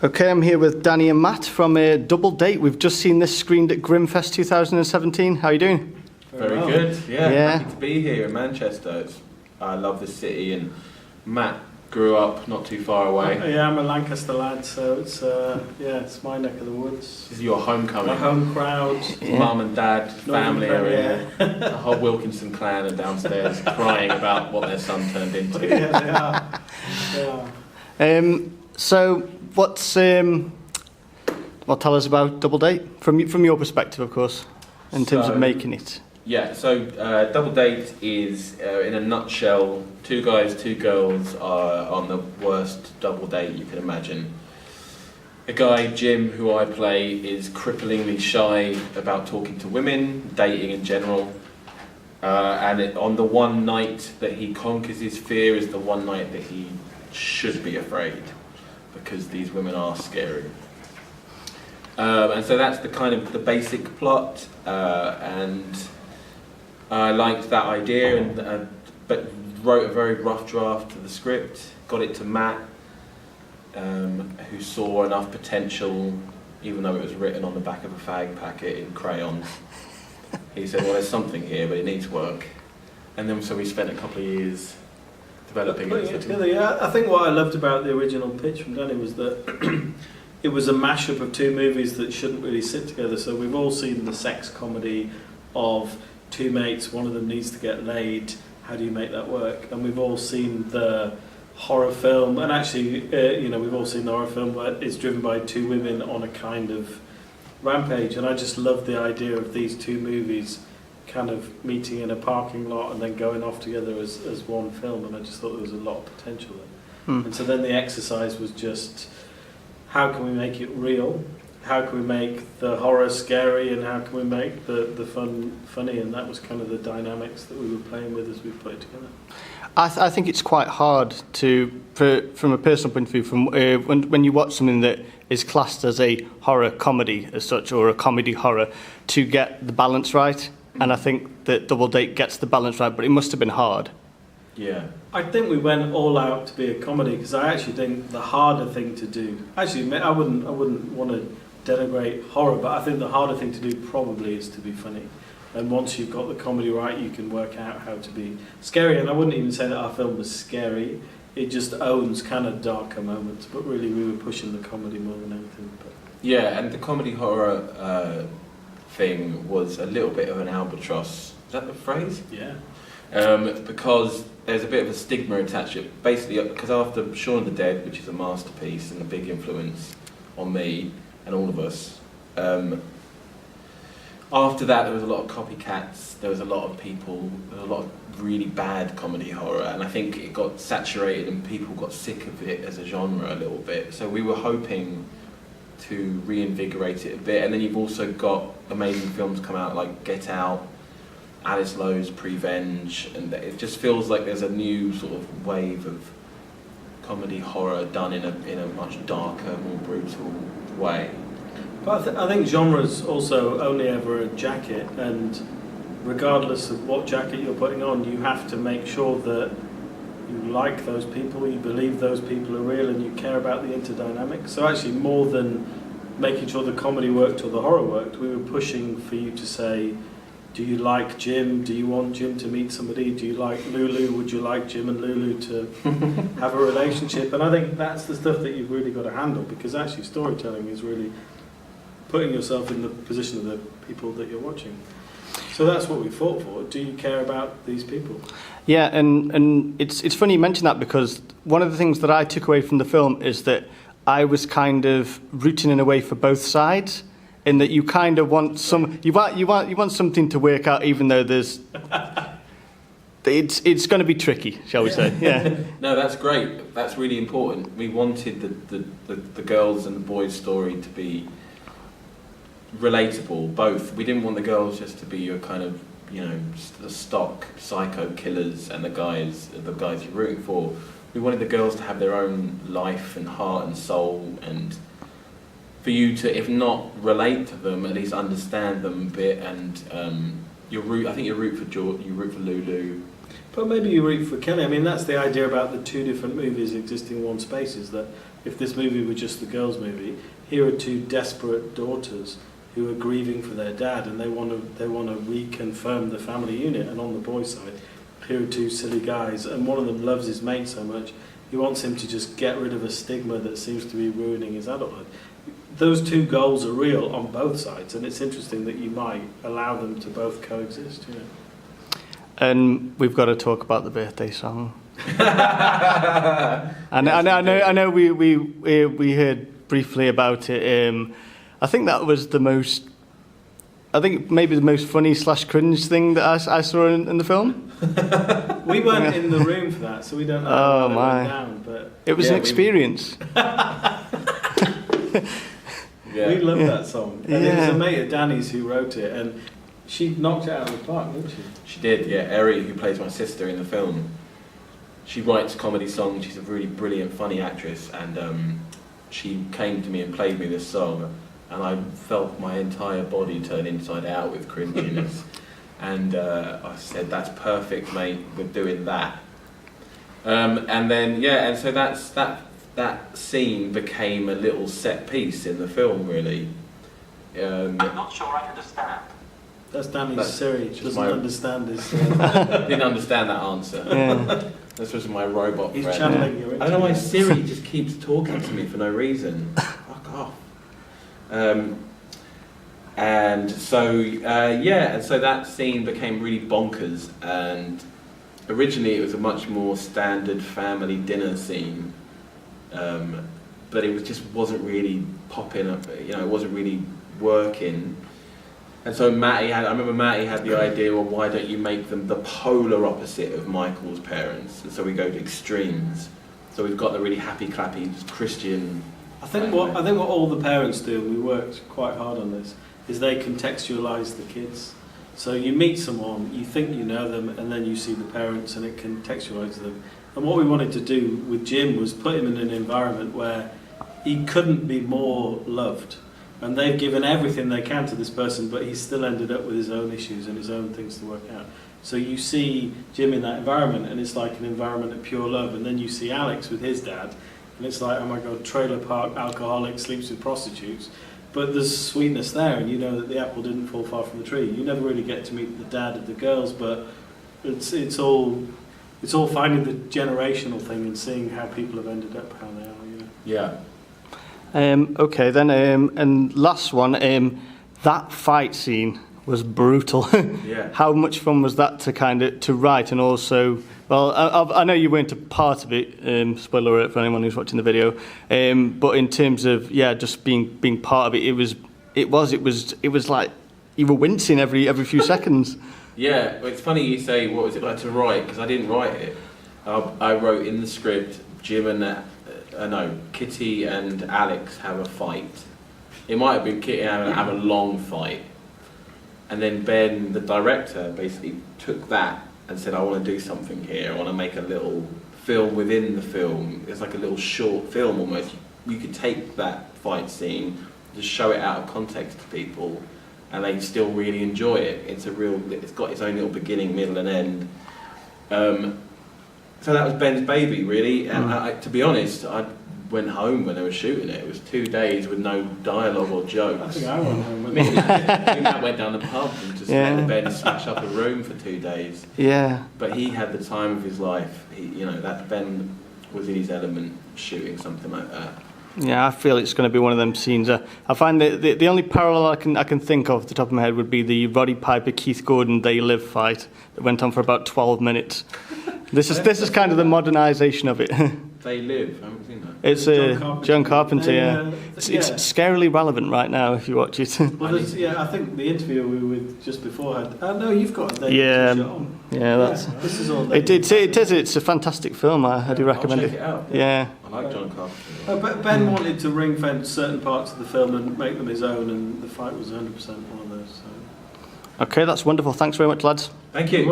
Okay, I'm here with Danny and Matt from Double Date. We've just seen this screened at Grimmfest 2017. How are you doing? Very good. Yeah, happy to be here in Manchester. I love the city, and Matt grew up not too far away. Yeah, I'm a Lancaster lad, so it's my neck of the woods. This is your homecoming. My home crowd. Mum and dad, family area. The whole Wilkinson clan are downstairs crying about what their son turned into. Yeah, they are. So, well, tell us about Double Date from your perspective, of course, in terms of making it. Yeah, so Double Date is, in a nutshell, two guys, two girls are on the worst double date you can imagine. A guy, Jim, who I play, is cripplingly shy about talking to women, dating in general. On the one night that he conquers his fear is the one night that he should be afraid, because these women are scary. And so that's the kind of the basic plot, and I liked that idea, but wrote a very rough draft to the script, got it to Matt, who saw enough potential, even though it was written on the back of a fag packet in crayon. He said, well, there's something here, but it needs work. And then so we spent a couple of years developing it together. Yeah, I think what I loved about the original pitch from Danny was that it was a mashup of two movies that shouldn't really sit together. So we've all seen the sex comedy of two mates, one of them needs to get laid, how do you make that work? And we've all seen the horror film, and actually, we've all seen the horror film where it's driven by two women on a kind of rampage, and I just love the idea of these two movies kind of meeting in a parking lot and then going off together as one film, and I just thought there was a lot of potential there. And so then the exercise was just, how can we make it real? How can we make the horror scary, and how can we make the fun funny? And that was kind of the dynamics that we were playing with as we put it together. I think it's quite hard from a personal point of view, from when you watch something that is classed as a horror comedy as such, or a comedy horror, to get the balance right. And I think that Double Date gets the balance right, but it must have been hard. Yeah. I think we went all out to be a comedy, because I actually think the harder thing to do, actually I wouldn't want to denigrate horror, but I think the harder thing to do probably is to be funny. And once you've got the comedy right, you can work out how to be scary. And I wouldn't even say that our film was scary. It just owns kind of darker moments, but really we were pushing the comedy more than anything. But. Yeah, and the comedy horror thing was a little bit of an albatross. Is that the phrase? Yeah. Because there's a bit of a stigma attached to it. Basically, because after Shaun of the Dead, which is a masterpiece and a big influence on me and all of us, after that there was a lot of copycats, there was a lot of people, there was a lot of really bad comedy horror, and I think it got saturated and people got sick of it as a genre a little bit. So we were hoping to reinvigorate it a bit, and then you've also got amazing films come out like Get Out, Alice Lowe's Prevenge, and it just feels like there's a new sort of wave of comedy horror done in a much darker, more brutal way. But I think genre's also only ever a jacket, and regardless of what jacket you're putting on, you have to make sure that you like those people, you believe those people are real, and you care about the interdynamics. So actually, more than making sure the comedy worked or the horror worked, we were pushing for you to say, do you like Jim? Do you want Jim to meet somebody? Do you like Lulu? Would you like Jim and Lulu to have a relationship? And I think that's the stuff that you've really got to handle, because actually storytelling is really putting yourself in the position of the people that you're watching. So that's what we fought for. Do you care about these people? Yeah, and it's funny you mention that, because one of the things that I took away from the film is that I was kind of rooting in a way for both sides, in that you kind of want you want something to work out, even though there's it's going to be tricky, shall we say? Yeah. No, that's great. That's really important. We wanted the girls and the boys' story to be relatable, both. We didn't want the girls just to be your kind of, the stock psycho killers, and the guys you're rooting for. We wanted the girls to have their own life and heart and soul, and for you to, if not relate to them, at least understand them a bit. And I think you root for Lulu. But maybe you root for Kelly. I mean, that's the idea about the two different movies existing in one space, is that if this movie were just the girls' movie, here are two desperate daughters who are grieving for their dad, and they want to reconfirm the family unit. And on the boys' side, here are two silly guys, and one of them loves his mate so much he wants him to just get rid of a stigma that seems to be ruining his adulthood. Those two goals are real on both sides, and it's interesting that you might allow them to both coexist. You know. And we've got to talk about the birthday song. And I know we heard briefly about it. I think that was maybe the most funny / cringe thing that I saw in the film. We weren't in the room for that, so we don't know how it went down. But it was an experience. We loved that song. And it was a mate of Danny's who wrote it, and she knocked it out of the park, didn't she? She did, yeah. Eri, who plays my sister in the film, she writes comedy songs. She's a really brilliant, funny actress, and she came to me and played me this song, and I felt my entire body turn inside out with cringiness. And I said, "That's perfect, mate. We're doing that." And then, and so that scene became a little set piece in the film, really. I'm not sure I understand. That's Danny's Siri. Doesn't understand this. Didn't understand that answer. Yeah. This was my robot friend. He's channeling your. I don't know why Siri just keeps talking to me for no reason. Fuck off. And so that scene became really bonkers, and originally it was a much more standard family dinner scene, but it wasn't really popping up, it wasn't really working. And so I remember Matty had the idea, well, why don't you make them the polar opposite of Michael's parents? And so we go to extremes. So we've got the really happy clappy Christian. I think what all the parents do, and we worked quite hard on this, is they contextualise the kids. So you meet someone, you think you know them, and then you see the parents, and it contextualises them. And what we wanted to do with Jim was put him in an environment where he couldn't be more loved. And they've given everything they can to this person, but he's still ended up with his own issues and his own things to work out. So you see Jim in that environment, and it's like an environment of pure love. And then you see Alex with his dad, and it's like, oh my God, trailer park alcoholic, sleeps with prostitutes. But there's sweetness there, and you know that the apple didn't fall far from the tree. You never really get to meet the dad of the girls, but it's all finding the generational thing and seeing how people have ended up how they are. You know. Yeah. Okay, then, and last one, that fight scene was brutal. Yeah. How much fun was that to write, and also, well, I know you weren't a part of it, spoiler alert for anyone who's watching the video, but in terms of, just being part of it, it was like you were wincing every few seconds. Yeah, well, it's funny you say, what was it like to write, because I didn't write it. I wrote in the script, Jim and Kitty and Alex have a fight. It might have been Kitty and have a long fight. And then Ben, the director, basically took that and said, I want to do something here. I want to make a little film within the film. It's like a little short film almost. You could take that fight scene, just show it out of context to people, and they still really enjoy it. It's got its own little beginning, middle and end. So that was Ben's baby, really. And to be honest, I went home when they were shooting it. It was 2 days with no dialogue or jokes. I think I went home with Matt went down the pub and just let Ben smash up a room for 2 days. Yeah. But he had the time of his life. That Ben was in his element shooting something like that. Yeah, I feel it's going to be one of them scenes. I find that the only parallel I can think of off the top of my head would be the Roddy Piper, Keith Gordon, They Live fight that went on for about 12 minutes. This is kind of the modernisation of it. They Live, I haven't seen that. It's John Carpenter, yeah. It's scarily relevant right now if you watch it. Well, I think the interview we were with just before had. Oh no, you've got a shot on. Yeah, that's. This is all. It's a fantastic film. I do recommend I'll check it out. Yeah. I like John Carpenter. But Ben wanted to ring fence certain parts of the film and make them his own, and the fight was 100% one of those. So. Okay, that's wonderful. Thanks very much, lads. Thank you.